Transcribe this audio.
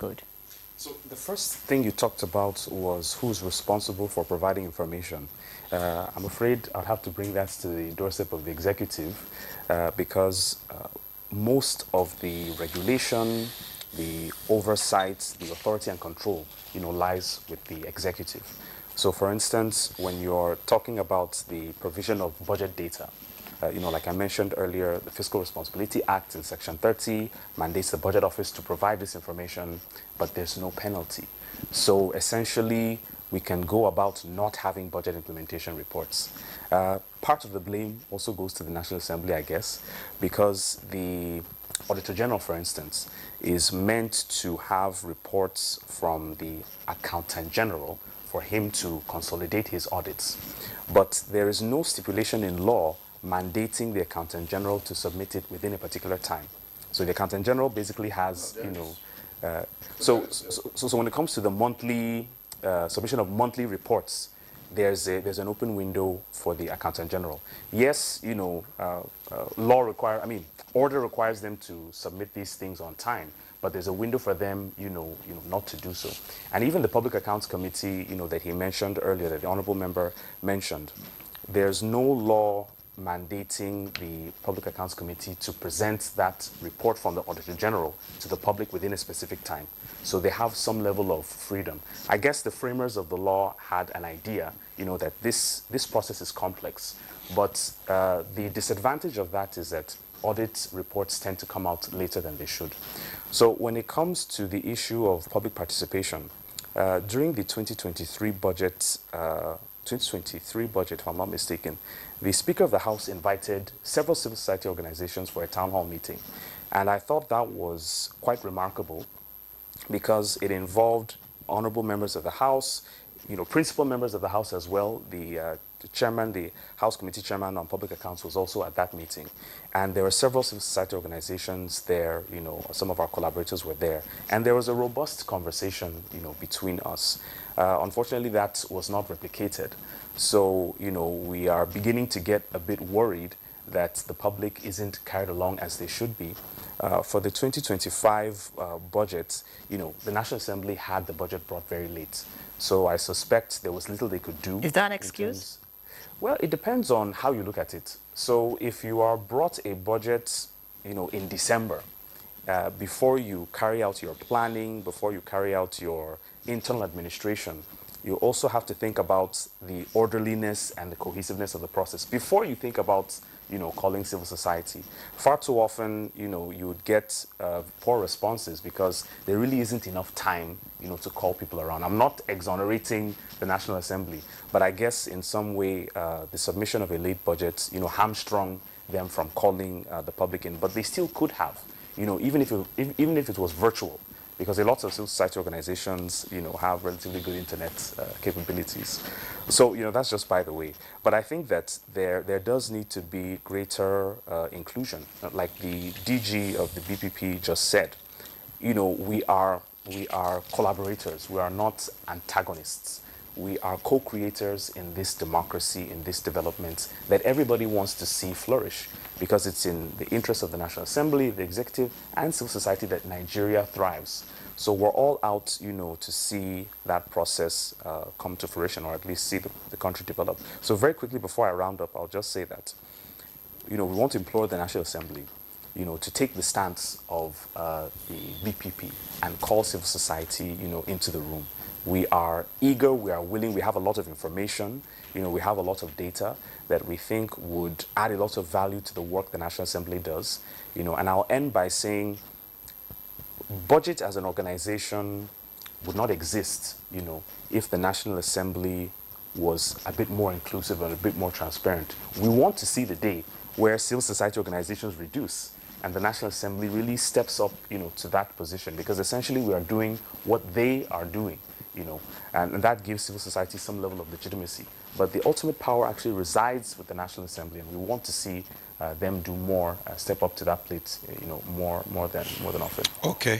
Good. So the first thing you talked about was who's responsible for providing information. I'm afraid I'd have to bring that to the doorstep of the executive because most of the regulation, the oversight, the authority and control, lies with the executive. So for instance, when you're talking about the provision of budget data, like I mentioned earlier, the Fiscal Responsibility Act in Section 30 mandates the Budget Office to provide this information, but there's no penalty. So essentially, we can go about not having budget implementation reports. Part of the blame also goes to the National Assembly, I guess, because the Auditor General, for instance, is meant to have reports from the Accountant General for him to consolidate his audits. But there is no stipulation in law mandating the Accountant General to submit it within a particular time. So the Accountant General basically has, so when it comes to the monthly submission of monthly reports, there's an open window for the Accountant General. Yes, order requires them to submit these things on time, but there's a window for them, not to do so. And even the Public Accounts Committee, that he mentioned earlier, that the honorable member mentioned, there's no law mandating the Public Accounts Committee to present that report from the Auditor General to the public within a specific time. So they have some level of freedom. I guess the framers of the law had an idea, that this process is complex. But the disadvantage of that is that audit reports tend to come out later than they should. So when it comes to the issue of public participation, during the 2023 budget, if I'm not mistaken, the Speaker of the House invited several civil society organizations for a town hall meeting. And I thought that was quite remarkable because it involved honorable members of the House, principal members of the House as well. The chairman, the House Committee Chairman on Public Accounts was also at that meeting. And there were several civil society organizations there, some of our collaborators were there. And there was a robust conversation, between us. Unfortunately, that was not replicated. So, we are beginning to get a bit worried that the public isn't carried along as they should be. For the 2025 budget, the National Assembly had the budget brought very late. So I suspect there was little they could do. Is that an excuse? Well, it depends on how you look at it. So if you are brought a budget, in December, before you carry out your planning, before you carry out your internal administration, you also have to think about the orderliness and the cohesiveness of the process before you think about, calling civil society. Far too often, you would get poor responses because there really isn't enough time, to call people around. I'm not exonerating the National Assembly, but I guess in some way the submission of a late budget, hamstrung them from calling the public in. But they still could have, even if it was virtual. Because a lot of civil society organizations, have relatively good internet capabilities. So, that's just by the way. But I think that there does need to be greater inclusion. Like the DG of the BPP just said, we are collaborators. We are not antagonists. We are co-creators in this democracy, in this development that everybody wants to see flourish, because it's in the interest of the National Assembly, the executive, and civil society that Nigeria thrives. So we're all out, to see that process come to fruition, or at least see the country develop. So very quickly, before I round up, I'll just say that, we want to implore the National Assembly, to take the stance of the BPP and call civil society, into the room. We are eager, we are willing, we have a lot of information, we have a lot of data that we think would add a lot of value to the work the National Assembly does, and I'll end by saying budget as an organization would not exist, if the National Assembly was a bit more inclusive and a bit more transparent. We want to see the day where civil society organizations reduce and the National Assembly really steps up, to that position, because essentially we are doing what they are doing. And that gives civil society some level of legitimacy. But the ultimate power actually resides with the National Assembly, and we want to see them do more, step up to that plate, more than often. Okay.